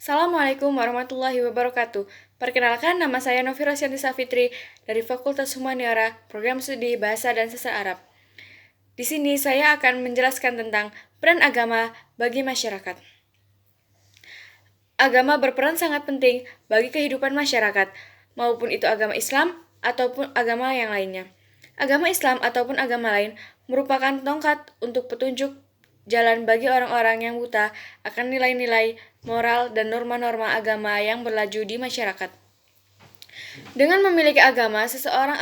Assalamualaikum warahmatullahi wabarakatuh. Perkenalkan, nama saya Novi Rosyanti Safitri dari Fakultas Humaniora, Program Studi Bahasa dan Sastra Arab. Di sini saya akan menjelaskan tentang peran agama bagi masyarakat. Agama berperan sangat penting bagi kehidupan masyarakat, maupun itu agama Islam ataupun agama yang lainnya. Agama Islam ataupun agama lain merupakan tongkat untuk petunjuk jalan bagi orang-orang yang buta akan nilai-nilai moral dan norma-norma agama yang berlaju di masyarakat. Dengan memiliki agama, seseorang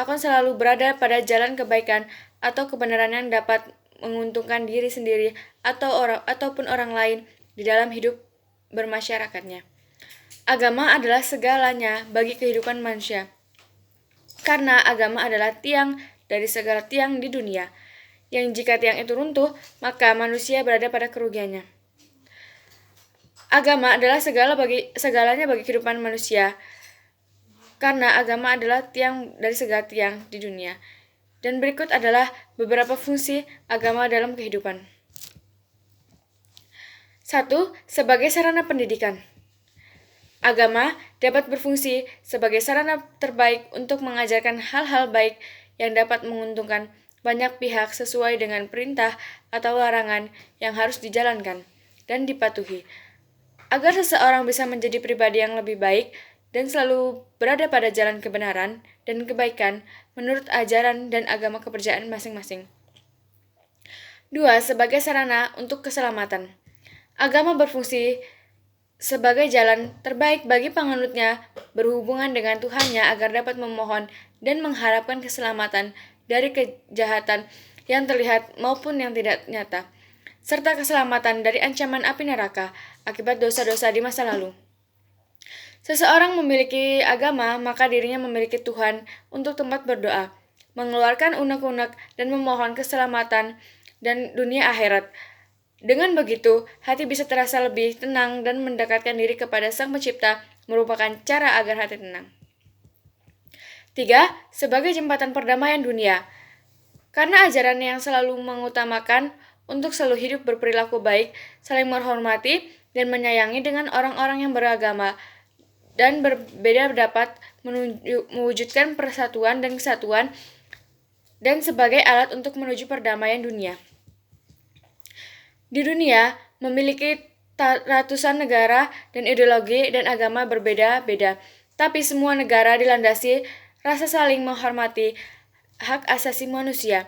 akan selalu berada pada jalan kebaikan atau kebenaran yang dapat menguntungkan diri sendiri ataupun orang lain di dalam hidup bermasyarakatnya. Agama adalah segalanya bagi kehidupan manusia, karena agama adalah tiang dari segala tiang di dunia, yang jika tiang itu runtuh, maka manusia berada pada kerugiannya. Agama adalah segalanya bagi kehidupan manusia, karena agama adalah tiang dari segala tiang di dunia. Dan berikut adalah beberapa fungsi agama dalam kehidupan. 1. Sebagai sarana pendidikan. Agama dapat berfungsi sebagai sarana terbaik untuk mengajarkan hal-hal baik yang dapat menguntungkan banyak pihak sesuai dengan perintah atau larangan yang harus dijalankan dan dipatuhi, agar seseorang bisa menjadi pribadi yang lebih baik dan selalu berada pada jalan kebenaran dan kebaikan menurut ajaran dan agama kepercayaan masing-masing. 2. Sebagai sarana untuk keselamatan. Agama berfungsi sebagai jalan terbaik bagi penganutnya berhubungan dengan Tuhannya agar dapat memohon dan mengharapkan keselamatan dari kejahatan yang terlihat maupun yang tidak nyata, serta keselamatan dari ancaman api neraka akibat dosa-dosa di masa lalu. Seseorang memiliki agama, maka dirinya memiliki Tuhan untuk tempat berdoa, mengeluarkan unek-unek dan memohon keselamatan dan dunia akhirat. Dengan begitu, hati bisa terasa lebih tenang dan mendekatkan diri kepada Sang Pencipta merupakan cara agar hati tenang. 3. Sebagai jembatan perdamaian dunia. Karena ajaran yang selalu mengutamakan untuk selalu hidup berperilaku baik, saling menghormati, dan menyayangi dengan orang-orang yang beragama dan berbeda dapat mewujudkan persatuan dan kesatuan dan sebagai alat untuk menuju perdamaian dunia. Di dunia memiliki ratusan negara dan ideologi dan agama berbeda-beda, tapi semua negara dilandasi rasa saling menghormati hak asasi manusia,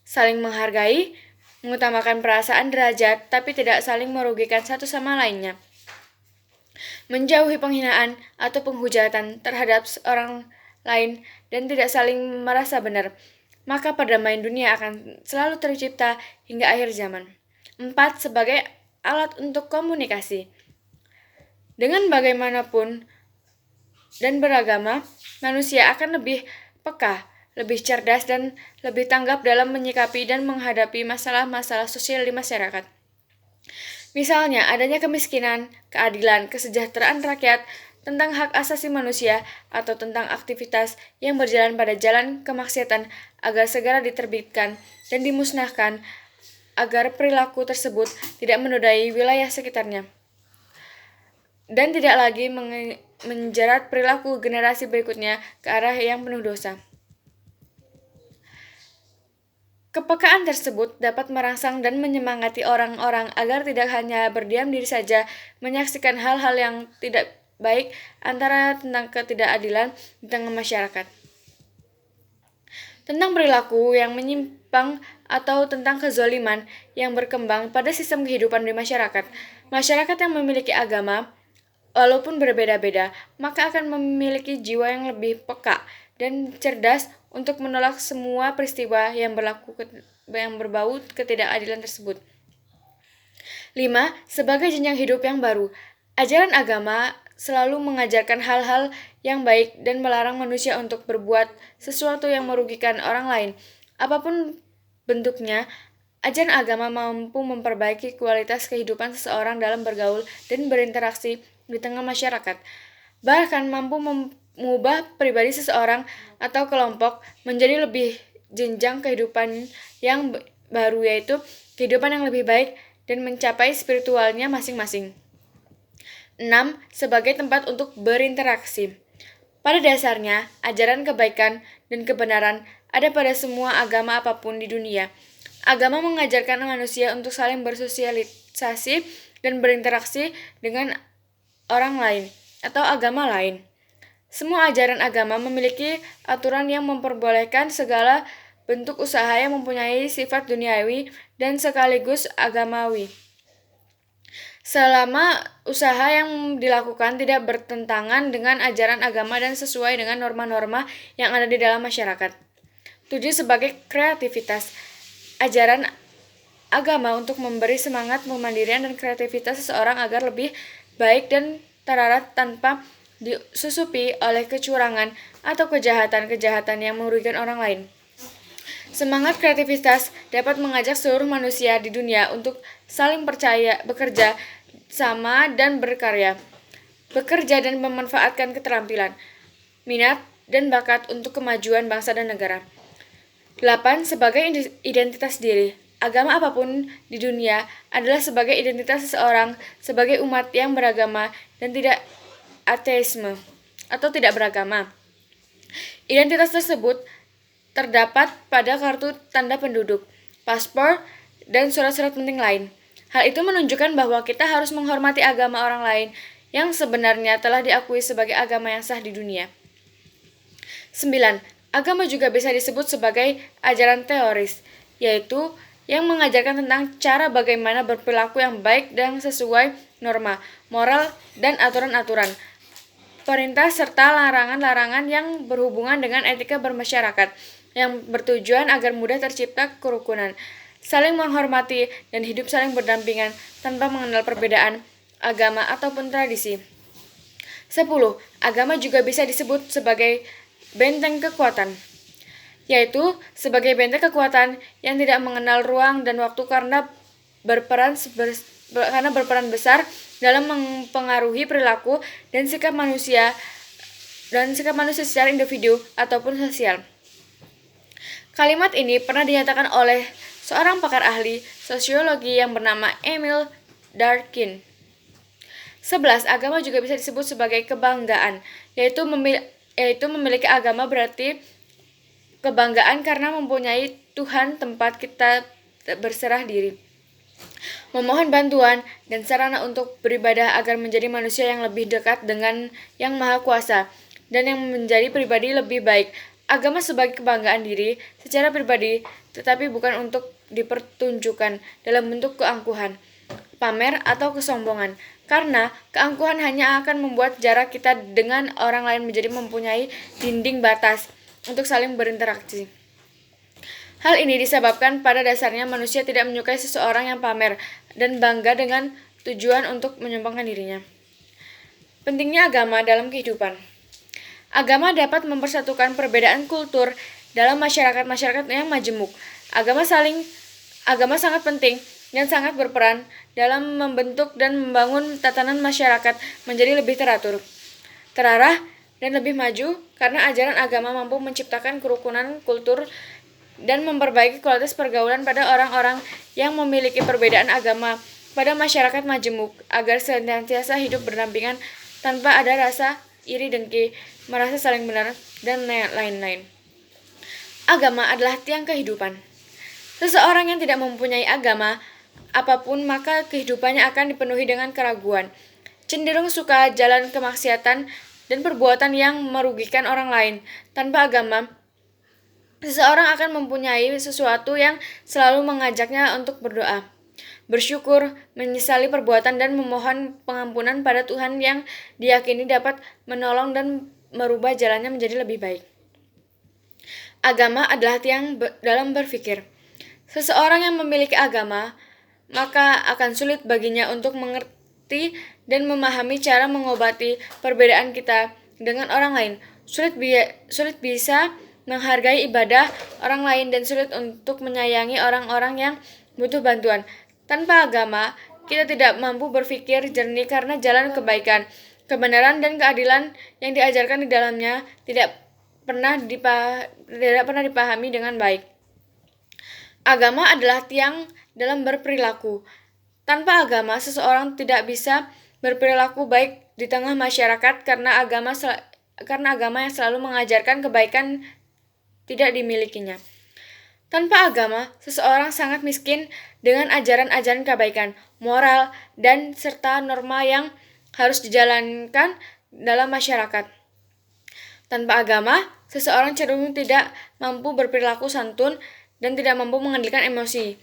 saling menghargai, mengutamakan perasaan derajat, tapi tidak saling merugikan satu sama lainnya, menjauhi penghinaan atau penghujatan terhadap orang lain, dan tidak saling merasa benar. Maka perdamaian dunia akan selalu tercipta hingga akhir zaman. 4. Sebagai alat untuk komunikasi. Dengan bagaimanapun dan beragama, manusia akan lebih peka, lebih cerdas, dan lebih tanggap dalam menyikapi dan menghadapi masalah-masalah sosial di masyarakat. Misalnya, adanya kemiskinan, keadilan, kesejahteraan rakyat, tentang hak asasi manusia, atau tentang aktivitas yang berjalan pada jalan kemaksiatan agar segera diterbitkan dan dimusnahkan, agar perilaku tersebut tidak menodai wilayah sekitarnya dan tidak lagi menjerat perilaku generasi berikutnya ke arah yang penuh dosa. Kepekaan tersebut dapat merangsang dan menyemangati orang-orang agar tidak hanya berdiam diri saja menyaksikan hal-hal yang tidak baik antara tentang ketidakadilan di tengah masyarakat, tentang perilaku yang menyimpang atau tentang kezaliman yang berkembang pada sistem kehidupan di masyarakat. Masyarakat yang memiliki agama, walaupun berbeda-beda, maka akan memiliki jiwa yang lebih peka dan cerdas untuk menolak semua peristiwa yang berbau ketidakadilan tersebut. 5. Sebagai jenjang hidup yang baru. Ajaran agama selalu mengajarkan hal-hal yang baik dan melarang manusia untuk berbuat sesuatu yang merugikan orang lain. Apapun bentuknya, ajaran agama mampu memperbaiki kualitas kehidupan seseorang dalam bergaul dan berinteraksi di tengah masyarakat, bahkan mampu mengubah pribadi seseorang atau kelompok menjadi lebih jenjang kehidupan yang baru, yaitu kehidupan yang lebih baik dan mencapai spiritualnya masing-masing. 6. Sebagai tempat untuk berinteraksi. Pada dasarnya, ajaran kebaikan dan kebenaran ada pada semua agama apapun di dunia. Agama mengajarkan manusia untuk saling bersosialisasi dan berinteraksi dengan orang lain atau agama lain. Semua ajaran agama memiliki aturan yang memperbolehkan segala bentuk usaha yang mempunyai sifat duniawi dan sekaligus agamawi. Selama usaha yang dilakukan tidak bertentangan dengan ajaran agama dan sesuai dengan norma-norma yang ada di dalam masyarakat. 7. Sebagai kreativitas. Ajaran agama untuk memberi semangat kemandirian dan kreativitas seseorang agar lebih baik dan terarah tanpa disusupi oleh kecurangan atau kejahatan-kejahatan yang merugikan orang lain. Semangat kreativitas dapat mengajak seluruh manusia di dunia untuk saling percaya, bekerja sama dan berkarya. Bekerja dan memanfaatkan keterampilan, minat, dan bakat untuk kemajuan bangsa dan negara. 8. Sebagai identitas diri. Agama apapun di dunia adalah sebagai identitas seseorang sebagai umat yang beragama dan tidak ateisme atau tidak beragama. Identitas tersebut terdapat pada kartu tanda penduduk, paspor, dan surat-surat penting lain. Hal itu menunjukkan bahwa kita harus menghormati agama orang lain yang sebenarnya telah diakui sebagai agama yang sah di dunia. 9. Agama juga bisa disebut sebagai ajaran teoris, yaitu yang mengajarkan tentang cara bagaimana berperilaku yang baik dan sesuai norma, moral, dan aturan-aturan, perintah serta larangan-larangan yang berhubungan dengan etika bermasyarakat, yang bertujuan agar mudah tercipta kerukunan, saling menghormati, dan hidup saling berdampingan tanpa mengenal perbedaan agama ataupun tradisi. 10. Agama juga bisa disebut sebagai benteng kekuatan, yaitu sebagai benteng kekuatan yang tidak mengenal ruang dan waktu karena berperan besar dalam mempengaruhi perilaku dan sikap manusia secara individu ataupun sosial. Kalimat ini pernah dinyatakan oleh seorang pakar ahli sosiologi yang bernama Emil Durkheim. 11. Agama juga bisa disebut sebagai kebanggaan, yaitu memiliki agama berarti kebanggaan karena mempunyai Tuhan tempat kita berserah diri, memohon bantuan, dan sarana untuk beribadah agar menjadi manusia yang lebih dekat dengan Yang Maha Kuasa dan yang menjadi pribadi lebih baik. Agama sebagai kebanggaan diri secara pribadi, tetapi bukan untuk dipertunjukkan dalam bentuk keangkuhan, pamer, atau kesombongan. Karena keangkuhan hanya akan membuat jarak kita dengan orang lain menjadi mempunyai dinding batas untuk saling berinteraksi. Hal ini disebabkan pada dasarnya manusia tidak menyukai seseorang yang pamer dan bangga dengan tujuan untuk menyombongkan dirinya. Pentingnya agama dalam kehidupan. Agama dapat mempersatukan perbedaan kultur dalam masyarakat yang majemuk. Agama sangat penting dan sangat berperan dalam membentuk dan membangun tatanan masyarakat menjadi lebih teratur, terarah, dan lebih maju karena ajaran agama mampu menciptakan kerukunan kultur dan memperbaiki kualitas pergaulan pada orang-orang yang memiliki perbedaan agama pada masyarakat majemuk agar senantiasa hidup berdampingan tanpa ada rasa iri dengki, merasa saling benar, dan lain-lain. Agama adalah tiang kehidupan. Seseorang yang tidak mempunyai agama apapun maka kehidupannya akan dipenuhi dengan keraguan, cenderung suka jalan kemaksiatan dan perbuatan yang merugikan orang lain. Tanpa agama, seseorang akan mempunyai sesuatu yang selalu mengajaknya untuk berdoa, bersyukur, menyesali perbuatan, dan memohon pengampunan pada Tuhan yang diyakini dapat menolong dan merubah jalannya menjadi lebih baik. Agama adalah tiang dalam berpikir. Seseorang yang memiliki agama maka akan sulit baginya untuk mengerti dan memahami cara mengobati perbedaan kita dengan orang lain. Sulit bisa menghargai ibadah orang lain dan sulit untuk menyayangi orang-orang yang butuh bantuan. Tanpa agama, kita tidak mampu berpikir jernih karena jalan kebaikan, kebenaran, dan keadilan yang diajarkan di dalamnya tidak pernah dipahami dengan baik. Agama adalah tiang dalam berperilaku. Tanpa agama, seseorang tidak bisa berperilaku baik di tengah masyarakat karena agama yang selalu mengajarkan kebaikan tidak dimilikinya. Tanpa agama, seseorang sangat miskin dengan ajaran-ajaran kebaikan, moral, dan serta norma yang harus dijalankan dalam masyarakat. Tanpa agama, seseorang cenderung tidak mampu berperilaku santun dan tidak mampu mengendalikan emosi,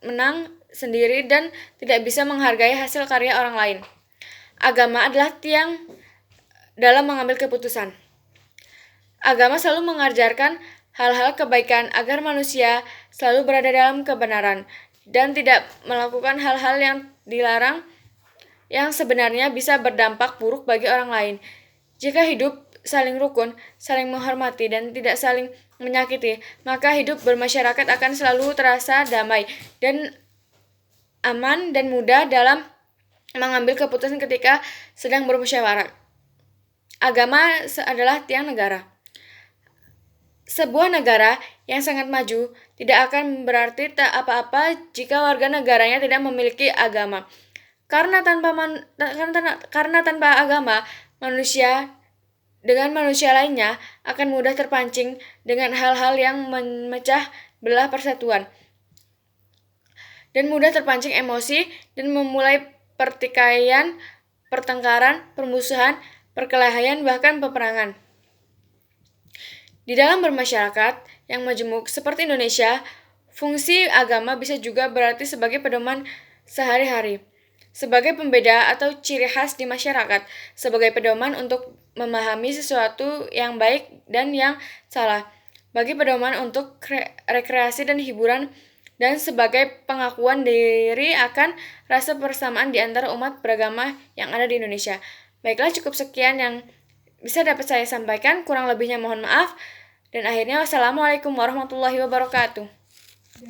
menang sendiri dan tidak bisa menghargai hasil karya orang lain. Agama adalah tiang dalam mengambil keputusan. Agama selalu mengajarkan hal-hal kebaikan agar manusia selalu berada dalam kebenaran dan tidak melakukan hal-hal yang dilarang yang sebenarnya bisa berdampak buruk bagi orang lain. Jika hidup saling rukun, saling menghormati, dan tidak saling menyakiti, maka hidup bermasyarakat akan selalu terasa damai dan aman dan mudah dalam mengambil keputusan ketika sedang bermusyawarah. Agama adalah tiang negara. Sebuah negara yang sangat maju tidak akan berarti tak apa-apa jika warga negaranya tidak memiliki agama. Karena tanpa agama, manusia dengan manusia lainnya akan mudah terpancing dengan hal-hal yang memecah belah persatuan dan mudah terpancing emosi dan memulai pertikaian, pertengkaran, permusuhan, perkelahian, bahkan peperangan. Di dalam bermasyarakat yang majemuk seperti Indonesia, fungsi agama bisa juga berarti sebagai pedoman sehari-hari, sebagai pembeda atau ciri khas di masyarakat, sebagai pedoman untuk memahami sesuatu yang baik dan yang salah, bagi pedoman untuk rekreasi dan hiburan, dan sebagai pengakuan diri akan rasa persamaan di antara umat beragama yang ada di Indonesia. Baiklah, cukup sekian yang bisa dapat saya sampaikan, kurang lebihnya mohon maaf. Dan akhirnya wassalamualaikum warahmatullahi wabarakatuh.